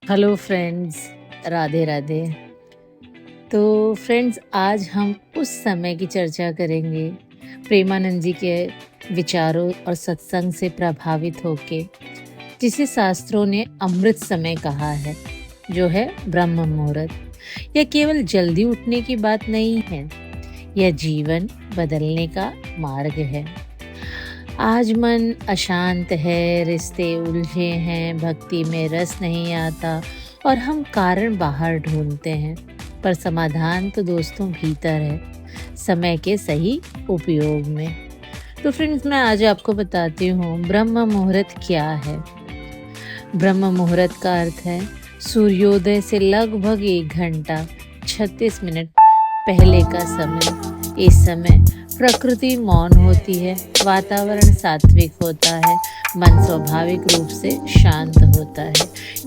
Hello friends, Radhe Radhe. तो friends, आज हम उस समय की चर्चा करेंगे प्रेमानंद जी के विचारों और सत्संग से प्रभावित होके, जिसे शास्त्रों ने अमृत समय कहा है, जो है ब्रह्म मुहूर्त। यह केवल जल्दी उठने की बात नहीं है, यह जीवन बदलने का मार्ग है। आज मन अशांत है, रिश्ते उलझे हैं, भक्ति में रस नहीं आता और हम कारण बाहर ढूंढते हैं, पर समाधान तो दोस्तों भीतर है, समय के सही उपयोग में। तो फ्रेंड्स, मैं आज आपको बताती हूँ ब्रह्म मुहूर्त क्या है। ब्रह्म मुहूर्त का अर्थ है सूर्योदय से लगभग 1 घंटा 36 मिनट पहले का समय। इस समय प्रकृति मौन होती है, वातावरण सात्विक होता है, मन स्वाभाविक रूप से शांत होता है।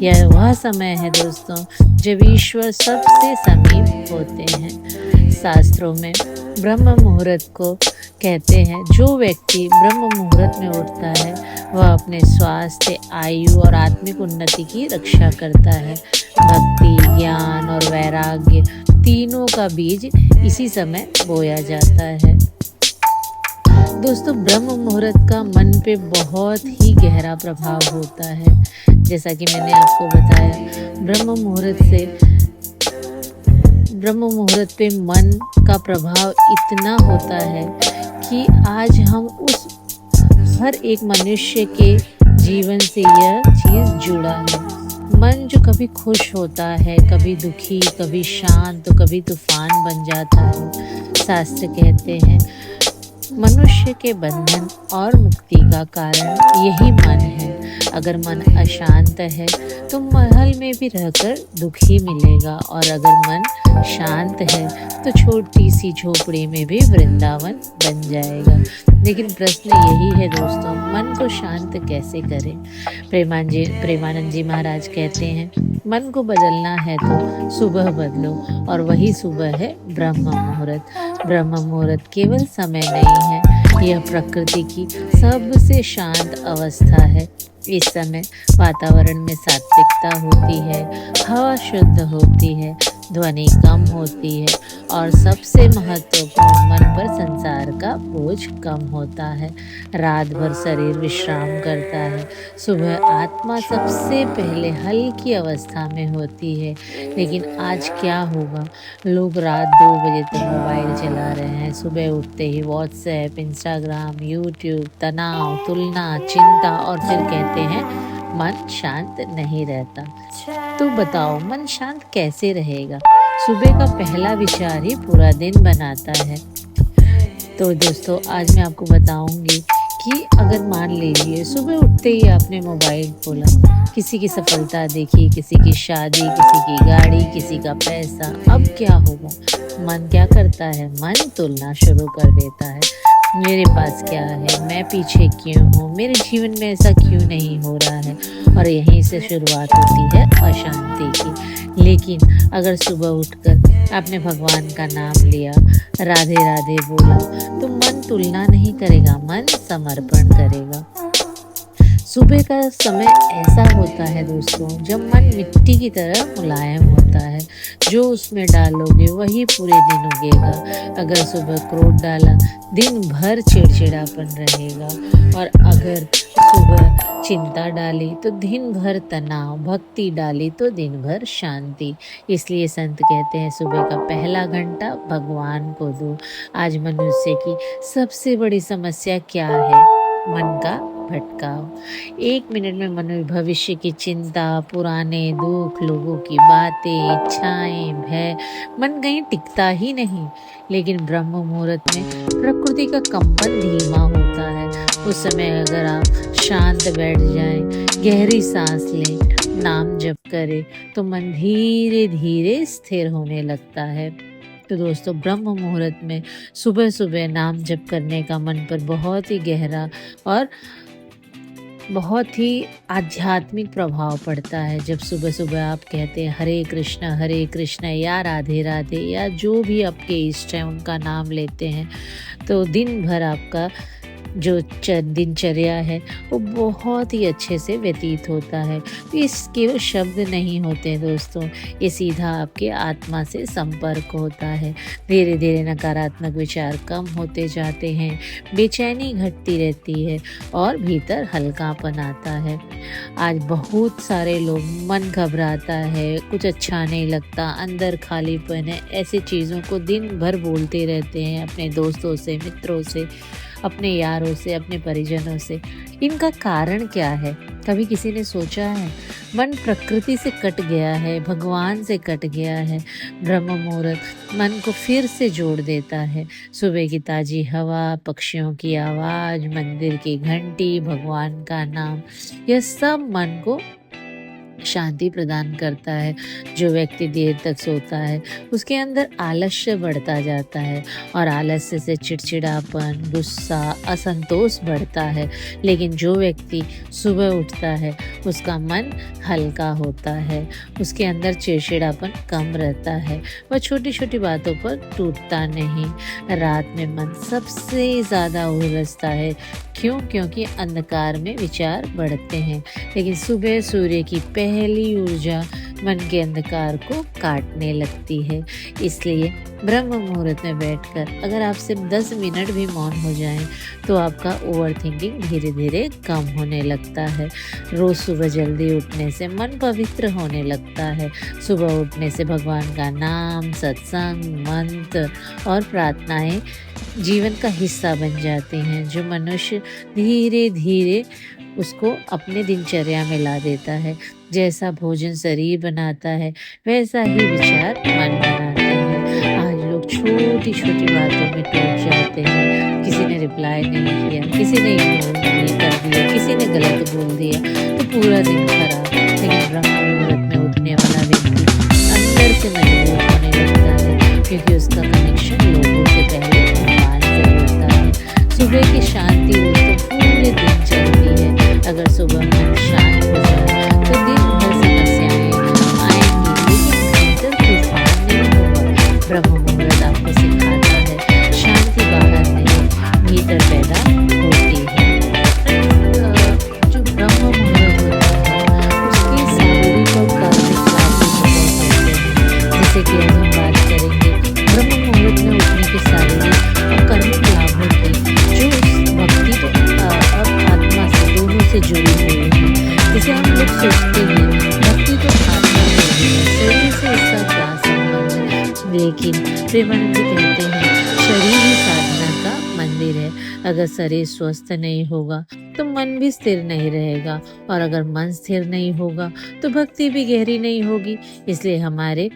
यह वह समय है दोस्तों जब ईश्वर सबसे समीप होते हैं। शास्त्रों में ब्रह्म मुहूर्त को कहते हैं, जो व्यक्ति ब्रह्म मुहूर्त में उठता है वह अपने स्वास्थ्य, आयु और आत्मिक उन्नति की रक्षा करता है। भक्ति, ज्ञान और वैराग्य तीनों का बीज इसी समय बोया जाता है। दोस्तों, ब्रह्म मुहूर्त का मन पे बहुत ही गहरा प्रभाव होता है। जैसा कि मैंने आपको बताया, ब्रह्म मुहूर्त पे मन का प्रभाव इतना होता है कि आज हम उस हर एक मनुष्य के जीवन से यह चीज़ जुड़ा है। मन जो कभी खुश होता है, कभी दुखी, कभी शांत, तो कभी तूफान बन जाता है। शास्त्र कहते हैं मनुष्य के बंधन और मुक्ति का कारण यही मन है। अगर मन अशांत है तो महल में भी रहकर दुख ही मिलेगा, और अगर मन शांत है तो छोटी सी झोपड़ी में भी वृंदावन बन जाएगा। लेकिन प्रश्न यही है दोस्तों, मन को शांत कैसे करें। प्रेमानंद जी महाराज कहते हैं, मन को बदलना है तो सुबह बदलो, और वही सुबह है ब्रह्म मुहूर्त। ब्रह्म मुहूर्त केवल समय नहीं है, यह प्रकृति की सबसे शांत अवस्था है। इस समय वातावरण में सात्विकता होती है, हवा शुद्ध होती है, ध्वनि कम होती है, और सबसे महत्वपूर्ण, मन पर संसार का बोझ कम होता है। रात भर शरीर विश्राम करता है, सुबह आत्मा सबसे पहले हल्की अवस्था में होती है। लेकिन आज क्या होगा, लोग रात 2 बजे तक मोबाइल चला रहे हैं, सुबह उठते ही व्हाट्सएप, इंस्टाग्राम, यूट्यूब, तनाव, तुलना, चिंता, और फिर कहते हैं मन शांत नहीं रहता। तो बताओ, मन शांत कैसे रहेगा। सुबह का पहला विचार ही पूरा दिन बनाता है। तो दोस्तों, आज मैं आपको बताऊंगी कि अगर मान लीजिए सुबह उठते ही आपने मोबाइल खोला, किसी की सफलता देखी, किसी की शादी, किसी की गाड़ी, किसी का पैसा, अब क्या होगा। मन क्या करता है, मन तुलना शुरू कर देता है। मेरे पास क्या है, मैं पीछे क्यों हूँ, मेरे जीवन में ऐसा क्यों नहीं हो रहा है, और यहीं से शुरुआत होती है अशांति की। लेकिन अगर सुबह उठकर आपने भगवान का नाम लिया, राधे राधे बोला, तो मन तुलना नहीं करेगा, मन समर्पण करेगा। सुबह का समय ऐसा होता है दोस्तों जब मन मिट्टी की तरह मुलायम होता है। जो उसमें डालोगे वही पूरे दिन उगेगा। अगर सुबह क्रोध डाला, दिन भर चिड़चिड़ापन रहेगा, और अगर सुबह चिंता डाली तो दिन भर तनाव, भक्ति डाली तो दिन भर शांति। इसलिए संत कहते हैं, सुबह का पहला घंटा भगवान को दो। आज मनुष्य की सबसे बड़ी समस्या क्या है, मन का भटकाव। 1 मिनट में मनुष्य भविष्य की चिंता, पुराने दुख, लोगों की बातें, इच्छाएं, भय, मन कहीं टिकता ही नहीं। लेकिन ब्रह्म मुहूर्त में प्रकृति का कंपन धीमा होता है। उस समय अगर आप शांत बैठ जाएं, गहरी सांस लें, नाम जप करें, तो मन धीरे धीरे स्थिर होने लगता है। तो दोस्तों, ब्रह्म मुहूर्त में सुबह सुबह नाम जप करने का मन पर बहुत ही गहरा और बहुत ही आध्यात्मिक प्रभाव पड़ता है। जब सुबह सुबह आप कहते हैं हरे कृष्ण या राधे राधे, या जो भी आपके इष्ट हैं उनका नाम लेते हैं, तो दिन भर आपका जो दिनचर्या है वो बहुत ही अच्छे से व्यतीत होता है। तो ये केवल शब्द नहीं होते दोस्तों, ये सीधा आपके आत्मा से संपर्क होता है। धीरे धीरे नकारात्मक विचार कम होते जाते हैं, बेचैनी घटती रहती है और भीतर हल्कापन आता है। आज बहुत सारे लोग, मन घबराता है, कुछ अच्छा नहीं लगता, अंदर खालीपन है, ऐसी चीज़ों को दिन भर बोलते रहते हैं अपने दोस्तों से, मित्रों से, अपने यारों से, अपने परिजनों से। इनका कारण क्या है? कभी किसी ने सोचा है? मन प्रकृति से कट गया है, भगवान से कट गया है। ब्रह्म मुहूर्त मन को फिर से जोड़ देता है। सुबह की ताजी हवा, पक्षियों की आवाज़, मंदिर की घंटी, भगवान का नाम, यह सब मन को शांति प्रदान करता है। जो व्यक्ति देर तक सोता है उसके अंदर आलस्य बढ़ता जाता है और आलस्य से चिड़चिड़ापन, गुस्सा, असंतोष बढ़ता है। लेकिन जो व्यक्ति सुबह उठता है उसका मन हल्का होता है, उसके अंदर चिड़चिड़ापन कम रहता है, वह छोटी छोटी बातों पर टूटता नहीं। रात में मन सबसे ज़्यादा उलझता है। क्यों? क्योंकि अंधकार में विचार बढ़ते हैं। लेकिन सुबह सूर्य की पहली ऊर्जा मन के अंधकार को काटने लगती है। इसलिए ब्रह्म मुहूर्त में बैठकर अगर आप सिर्फ 10 मिनट भी मौन हो जाएं तो आपका ओवर थिंकिंग धीरे धीरे कम होने लगता है। रोज सुबह जल्दी उठने से मन पवित्र होने लगता है। सुबह उठने से भगवान का नाम, सत्संग, मंत्र और प्रार्थनाएं जीवन का हिस्सा बन जाते हैं, जो मनुष्य धीरे धीरे उसको अपने दिनचर्या में ला देता है। जैसा भोजन शरीर बनाता है वैसा ही विचार मन बनाते हैं। आज लोग छोटी छोटी बातों में टूट जाते हैं। किसी ने रिप्लाई नहीं किया, किसी ने इग्नोर नहीं कर दिया, किसी ने गलत बोल दिया तो पूरा दिन खराब। लेकिन ब्रह्म मुहूर्त में उठने वाला व्यक्ति अंदर से मजबूत होने लगता है, क्योंकि उसका कनेक्शन लोगों से पहले भगवान से होता है। सुबह की शांति दोस्तों पूरे दिन चलती है। अगर सुबह मन शांत हो जाए तो दिन भर समस्याएं आएंगी, लेकिन भीतर तूफान नहीं होगा। ब्रह्म मुहूर्त आपको सिखाता है शांति बाहर नहीं, भीतर पैदा होती है। जो ब्रह्म मुहूर्त होता है उसके शारीरिक और कार्मिक लाभ भी बहुत होते हैं। जैसे कि आज हम बात करेंगे ब्रह्म मुहूर्त में उठने के शारीरिक और कार्मिक लाभों की, जो उस भक्ति और आत्मा से दोनों से जुड़ी हुई है। जैसे हम लोग सोचते हैं भक्ति तो आत्मा से जुड़ी है, शरीर से इसका क्या संबंध है? लेकिन प्रेमानंद जी कहते हैं शरीर ही साधना का मंदिर है। अगर शरीर स्वस्थ नहीं होगा तो मन भी स्थिर नहीं रहेगा, और अगर मन स्थिर नहीं होगा तो भक्ति भी गहरी नहीं होगी। इसलिए हमारे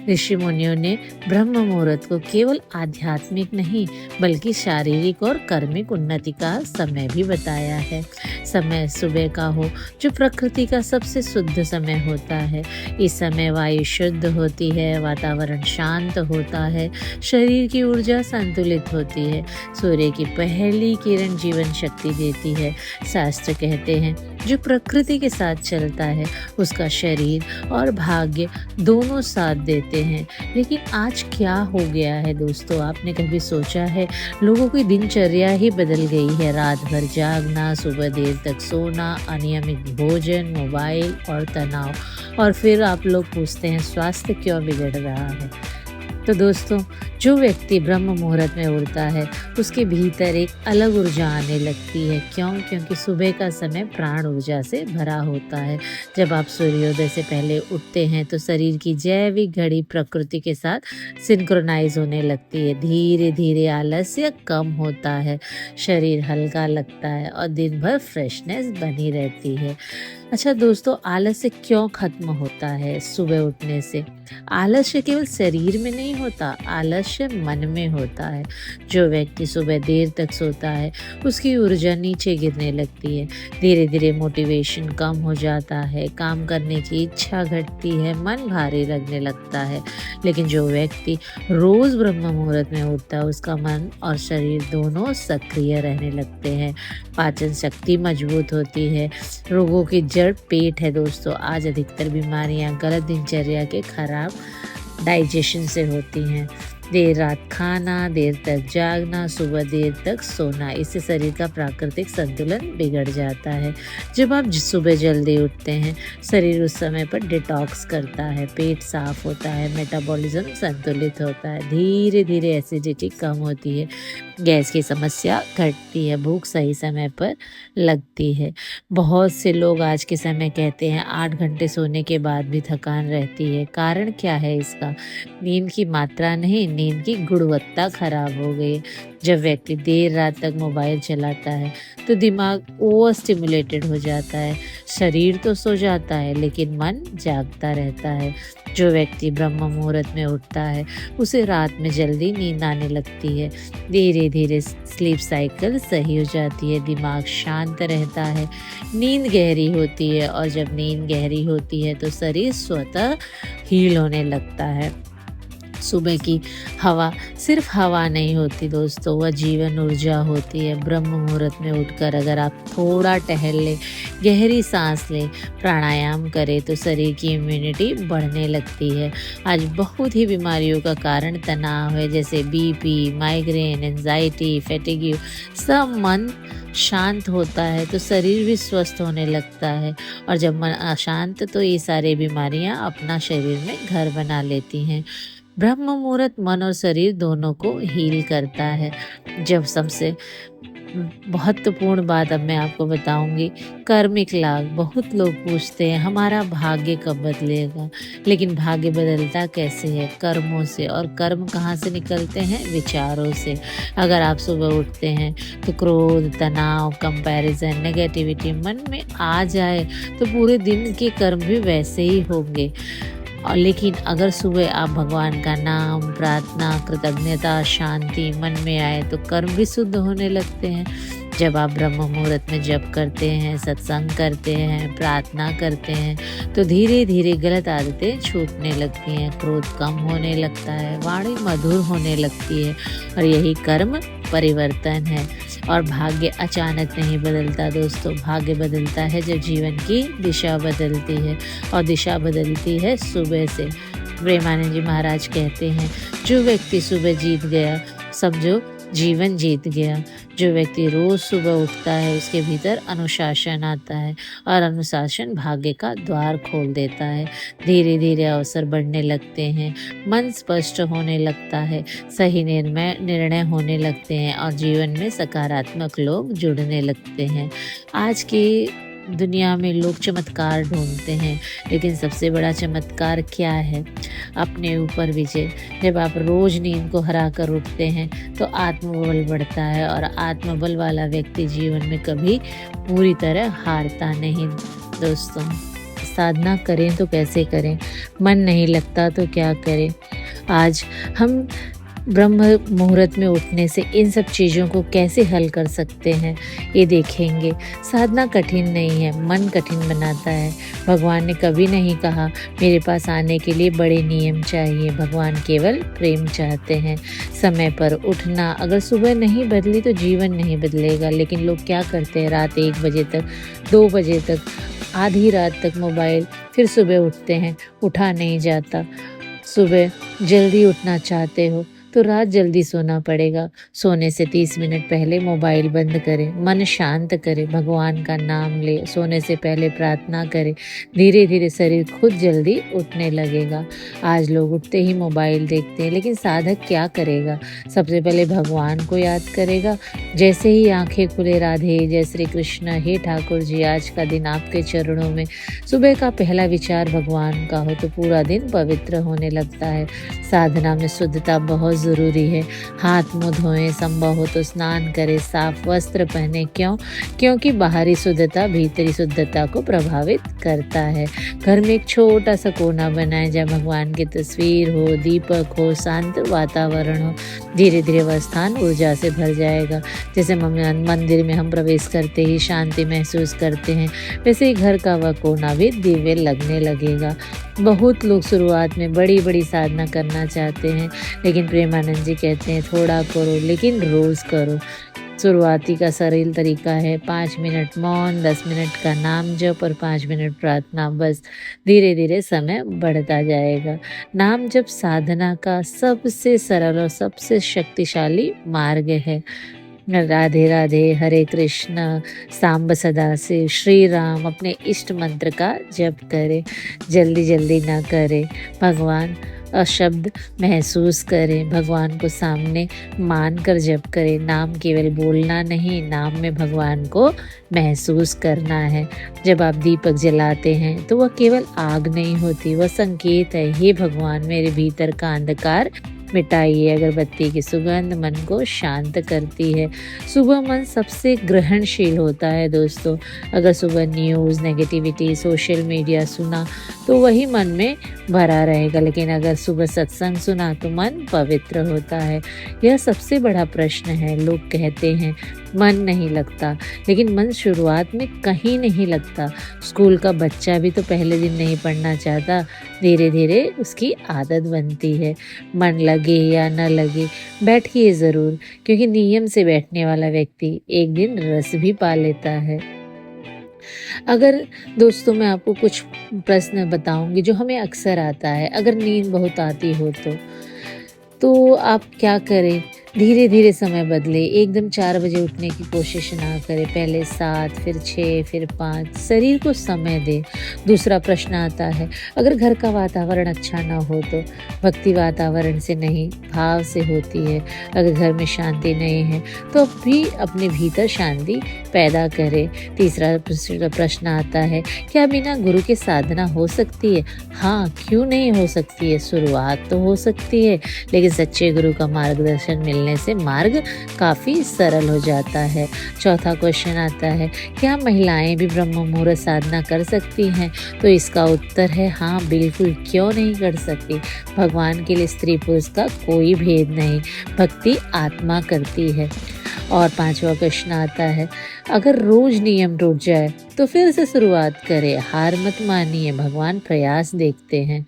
ऋषि मुनियों ने ब्रह्म मुहूर्त को केवल आध्यात्मिक नहीं बल्कि शारीरिक और कर्मिक उन्नति का समय भी बताया है। समय सुबह का हो जो प्रकृति का सबसे शुद्ध समय होता है। इस समय वायु शुद्ध होती है, वातावरण शांत होता है, शरीर की ऊर्जा संतुलित होती है, सूर्य की पहली किरण जीवन शक्ति देती है। शास्त्र कहते हैं जो प्रकृति के साथ चलता है उसका शरीर और भाग्य दोनों साथ देते हैं। लेकिन आज क्या हो गया है दोस्तों, आपने कभी सोचा है? लोगों की दिनचर्या ही बदल गई है। रात भर जागना, सुबह देर तक सोना, अनियमित भोजन, मोबाइल और तनाव, और फिर आप लोग पूछते हैं स्वास्थ्य क्यों बिगड़ रहा है। तो दोस्तों, जो व्यक्ति ब्रह्म मुहूर्त में उठता है उसके भीतर एक अलग ऊर्जा आने लगती है। क्यों? क्योंकि सुबह का समय प्राण ऊर्जा से भरा होता है। जब आप सूर्योदय से पहले उठते हैं तो शरीर की जैविक घड़ी प्रकृति के साथ सिंक्रोनाइज होने लगती है। धीरे धीरे आलस्य कम होता है, शरीर हल्का लगता है और दिन भर फ्रेशनेस बनी रहती है। अच्छा दोस्तों, आलस्य क्यों खत्म होता है सुबह उठने से? आलस्य केवल शरीर में नहीं होता, आलस्य मन में होता है। जो व्यक्ति सुबह देर तक सोता है उसकी ऊर्जा नीचे गिरने लगती है, धीरे धीरे मोटिवेशन कम हो जाता है, काम करने की इच्छा घटती है, मन भारी लगने लगता है। लेकिन जो व्यक्ति रोज ब्रह्म मुहूर्त में उठता है उसका मन और शरीर दोनों सक्रिय रहने लगते हैं, पाचन शक्ति मजबूत होती है। रोगों की जड़ पेट है दोस्तों। आज अधिकतर बीमारियां गलत दिनचर्या के खराब डाइजेशन से होती हैं। देर रात खाना, देर तक जागना, सुबह देर तक सोना, इससे शरीर का प्राकृतिक संतुलन बिगड़ जाता है। जब आप सुबह जल्दी उठते हैं, शरीर उस समय पर डिटॉक्स करता है, पेट साफ होता है, मेटाबॉलिज्म संतुलित होता है, धीरे धीरे एसिडिटी कम होती है, गैस की समस्या घटती है, भूख सही समय पर लगती है। बहुत से लोग आज के समय कहते हैं 8 घंटे सोने के बाद भी थकान रहती है। कारण क्या है इसका? नींद की मात्रा नहीं, नींद की गुणवत्ता खराब हो गई है। जब व्यक्ति देर रात तक मोबाइल चलाता है तो दिमाग ओवर स्टिमुलेटेड हो जाता है, शरीर तो सो जाता है लेकिन मन जागता रहता है। जो व्यक्ति ब्रह्म मुहूर्त में उठता है उसे रात में जल्दी नींद आने लगती है, धीरे धीरे स्लीप साइकिल सही हो जाती है, दिमाग शांत रहता है, नींद गहरी होती है, और जब नींद गहरी होती है तो शरीर स्वतः हील होने लगता है। सुबह की हवा सिर्फ हवा नहीं होती दोस्तों, वह जीवन ऊर्जा होती है। ब्रह्म मुहूर्त में उठकर अगर आप थोड़ा टहल लें, गहरी सांस लें, प्राणायाम करें तो शरीर की इम्यूनिटी बढ़ने लगती है। आज बहुत ही बीमारियों का कारण तनाव है, जैसे बीपी, माइग्रेन, एंजाइटी, फैटिग्यू। सब मन शांत होता है तो शरीर भी स्वस्थ होने लगता है, और जब मन अशांत तो ये सारी बीमारियां अपना शरीर में घर बना लेती हैं। ब्रह्म मुहूर्त मन और शरीर दोनों को हील करता है। जब सबसे महत्वपूर्ण बात अब मैं आपको बताऊंगी, कर्मिक लाभ। बहुत लोग पूछते हैं हमारा भाग्य कब बदलेगा, लेकिन भाग्य बदलता कैसे है? कर्मों से। और कर्म कहाँ से निकलते हैं? विचारों से। अगर आप सुबह उठते हैं तो क्रोध, तनाव, कंपैरिजन, नेगेटिविटी मन में आ जाए तो पूरे दिन के कर्म भी वैसे ही होंगे। और लेकिन अगर सुबह आप भगवान का नाम, प्रार्थना, कृतज्ञता, शांति मन में आए तो कर्म भी शुद्ध होने लगते हैं। जब आप ब्रह्म मुहूर्त में जप करते हैं, सत्संग करते हैं, प्रार्थना करते हैं तो धीरे धीरे गलत आदतें छूटने लगती हैं, क्रोध कम होने लगता है, वाणी मधुर होने लगती है, और यही कर्म परिवर्तन है। और भाग्य अचानक नहीं बदलता दोस्तों, भाग्य बदलता है जब जीवन की दिशा बदलती है, और दिशा बदलती है सुबह से। प्रेमानंद जी महाराज कहते हैं, जो व्यक्ति सुबह जीत गया समझो जीवन जीत गया। जो व्यक्ति रोज सुबह उठता है उसके भीतर अनुशासन आता है, और अनुशासन भाग्य का द्वार खोल देता है। धीरे धीरे अवसर बढ़ने लगते हैं, मन स्पष्ट होने लगता है, सही निर्णय होने लगते हैं, और जीवन में सकारात्मक लोग जुड़ने लगते हैं। आज की दुनिया में लोग चमत्कार ढूंढते हैं, लेकिन सबसे बड़ा चमत्कार क्या है? अपने ऊपर विजय। जब आप रोज नींद को हरा कर उठते हैं तो आत्मबल बढ़ता है, और आत्मबल वाला व्यक्ति जीवन में कभी पूरी तरह हारता नहीं दोस्तों। साधना करें तो कैसे करें? मन नहीं लगता तो क्या करें? आज हम ब्रह्म मुहूर्त में उठने से इन सब चीज़ों को कैसे हल कर सकते हैं ये देखेंगे। साधना कठिन नहीं है, मन कठिन बनाता है। भगवान ने कभी नहीं कहा मेरे पास आने के लिए बड़े नियम चाहिए, भगवान केवल प्रेम चाहते हैं। समय पर उठना, अगर सुबह नहीं बदली तो जीवन नहीं बदलेगा। लेकिन लोग क्या करते हैं, रात 1 बजे तक, 2 बजे तक, आधी रात तक मोबाइल, फिर सुबह उठते हैं, उठा नहीं जाता। सुबह जल्दी उठना चाहते हो तो रात जल्दी सोना पड़ेगा। सोने से 30 मिनट पहले मोबाइल बंद करें, मन शांत करें, भगवान का नाम ले, सोने से पहले प्रार्थना करें। धीरे धीरे शरीर खुद जल्दी उठने लगेगा। आज लोग उठते ही मोबाइल देखते हैं, लेकिन साधक क्या करेगा? सबसे पहले भगवान को याद करेगा। जैसे ही आंखें खुले, राधे जय श्री कृष्ण, हे ठाकुर जी आज का दिन आपके चरणों में। सुबह का पहला विचार भगवान का हो तो पूरा दिन पवित्र होने लगता है। साधना में शुद्धता बहुत ज़रूरी है। हाथ मुँह धोएं, संभव हो तो स्नान करें, साफ वस्त्र पहने। क्योंकि बाहरी शुद्धता भीतरी शुद्धता को प्रभावित करता है। घर में एक छोटा सा कोना बनाएं जहाँ भगवान की तस्वीर हो, दीपक हो, शांत वातावरण हो। धीरे धीरे वह स्थान ऊर्जा से भर जाएगा। जैसे मंदिर में हम प्रवेश करते ही शांति महसूस करते हैं, वैसे ही घर का वह कोना भी दिव्य लगने लगेगा। बहुत लोग शुरुआत में बड़ी बड़ी साधना करना चाहते हैं, लेकिन प्रेमानंद जी कहते हैं थोड़ा करो लेकिन रोज़ करो। शुरुआती का सरल तरीका है 5 मिनट मौन, 10 मिनट का नाम जप और 5 मिनट प्रार्थना। बस धीरे धीरे समय बढ़ता जाएगा। नाम जप साधना का सबसे सरल और सबसे शक्तिशाली मार्ग है। राधे राधे, हरे कृष्ण, सांब सदा से, श्री राम, अपने इष्ट मंत्र का जप करें। जल्दी जल्दी ना करें। भगवान शब्द महसूस करें, भगवान को सामने मान कर जप करें। नाम केवल बोलना नहीं, नाम में भगवान को महसूस करना है। जब आप दीपक जलाते हैं तो वह केवल आग नहीं होती, वह संकेत है, हे भगवान मेरे भीतर का अंधकार मिटाइए। अगरबत्ती की सुगंध मन को शांत करती है। सुबह मन सबसे ग्रहणशील होता है दोस्तों। अगर सुबह न्यूज़, नेगेटिविटी, सोशल मीडिया सुना तो वही मन में भरा रहेगा, लेकिन अगर सुबह सत्संग सुना तो मन पवित्र होता है। यह सबसे बड़ा प्रश्न है। लोग कहते हैं मन नहीं लगता, लेकिन मन शुरुआत में कहीं नहीं लगता। स्कूल का बच्चा भी तो पहले दिन नहीं पढ़ना चाहता, धीरे धीरे उसकी आदत बनती है। मन लगे या न लगे, बैठिए ज़रूर, क्योंकि नियम से बैठने वाला व्यक्ति एक दिन रस भी पा लेता है। अगर दोस्तों मैं आपको कुछ प्रश्न बताऊंगी जो हमें अक्सर आता है। अगर नींद बहुत आती हो तो आप क्या करें? धीरे धीरे समय बदले। एकदम 4 बजे उठने की कोशिश ना करें। पहले 7, फिर 6, फिर 5। शरीर को समय दें। दूसरा प्रश्न आता है, अगर घर का वातावरण अच्छा ना हो तो? भक्ति वातावरण से नहीं, भाव से होती है। अगर घर में शांति नहीं है तो भी अपने भीतर शांति पैदा करें। तीसरा प्रश्न आता है, क्या बिना गुरु के साधना हो सकती है? हाँ, क्यों नहीं हो सकती है। शुरुआत तो हो सकती है, लेकिन सच्चे गुरु का मार्गदर्शन मिलने से मार्ग काफ़ी सरल हो जाता है। चौथा क्वेश्चन आता है, क्या महिलाएं भी ब्रह्म मुहूर्त साधना कर सकती हैं? तो इसका उत्तर है हाँ, बिल्कुल, क्यों नहीं कर सकती। भगवान के लिए स्त्री पुरुष का कोई भेद नहीं, भक्ति आत्मा करती है। और 5वां प्रश्न आता है, अगर रोज नियम टूट जाए तो फिर से शुरुआत करें। हार मत मानिए, भगवान प्रयास देखते हैं।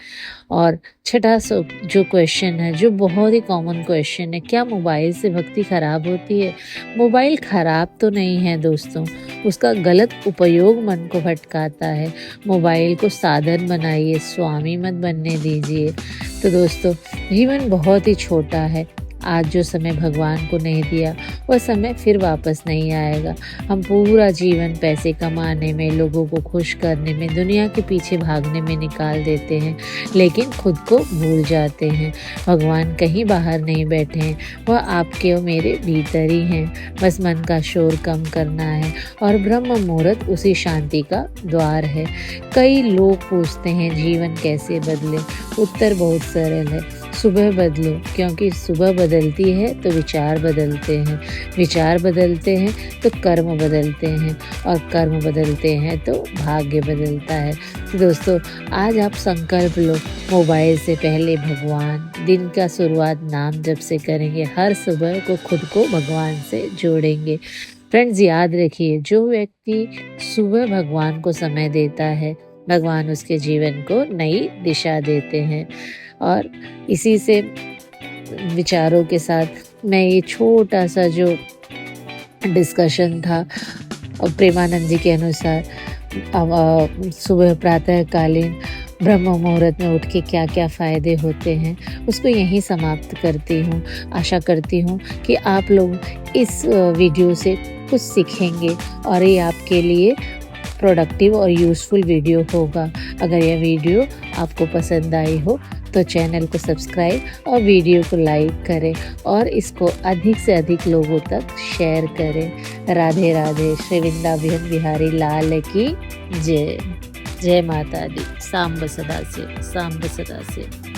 और छठा जो क्वेश्चन है, जो बहुत ही कॉमन क्वेश्चन है, क्या मोबाइल से भक्ति खराब होती है? मोबाइल खराब तो नहीं है दोस्तों, उसका गलत उपयोग मन को भटकाता है। मोबाइल को साधन बनाइए, स्वामी मत बनने दीजिए। तो दोस्तों, जीवन बहुत ही छोटा है। आज जो समय भगवान को नहीं दिया वह समय फिर वापस नहीं आएगा। हम पूरा जीवन पैसे कमाने में, लोगों को खुश करने में, दुनिया के पीछे भागने में निकाल देते हैं, लेकिन खुद को भूल जाते हैं। भगवान कहीं बाहर नहीं बैठे हैं, वह आपके और मेरे भीतर ही हैं। बस मन का शोर कम करना है और ब्रह्म मुहूर्त उसी शांति का द्वार है। कई लोग पूछते हैं जीवन कैसे बदले? उत्तर बहुत सरल है, सुबह बदलो, क्योंकि सुबह बदलती है तो विचार बदलते हैं, विचार बदलते हैं तो कर्म बदलते हैं, और कर्म बदलते हैं तो भाग्य बदलता है। तो दोस्तों, आज आप संकल्प लो, मोबाइल से पहले भगवान। दिन का शुरुआत नाम जप से करेंगे। हर सुबह को खुद को भगवान से जोड़ेंगे। फ्रेंड्स, याद रखिए, जो व्यक्ति सुबह भगवान को समय देता है, भगवान उसके जीवन को नई दिशा देते हैं। और इसी से विचारों के साथ मैं ये छोटा सा जो डिस्कशन था प्रेमानंद जी के अनुसार सुबह प्रातःकालीन ब्रह्म मुहूर्त में उठ के क्या क्या फ़ायदे होते हैं, उसको यहीं समाप्त करती हूँ। आशा करती हूँ कि आप लोग इस वीडियो से कुछ सीखेंगे और ये आपके लिए प्रोडक्टिव और यूज़फुल वीडियो होगा। अगर यह वीडियो आपको पसंद आई हो तो चैनल को सब्सक्राइब और वीडियो को लाइक करें और इसको अधिक से अधिक लोगों तक शेयर करें। राधे राधे। श्री वृंदावन बिहारी लाल की जय। जय माता दी। सांब सदा से, सांब सदा से।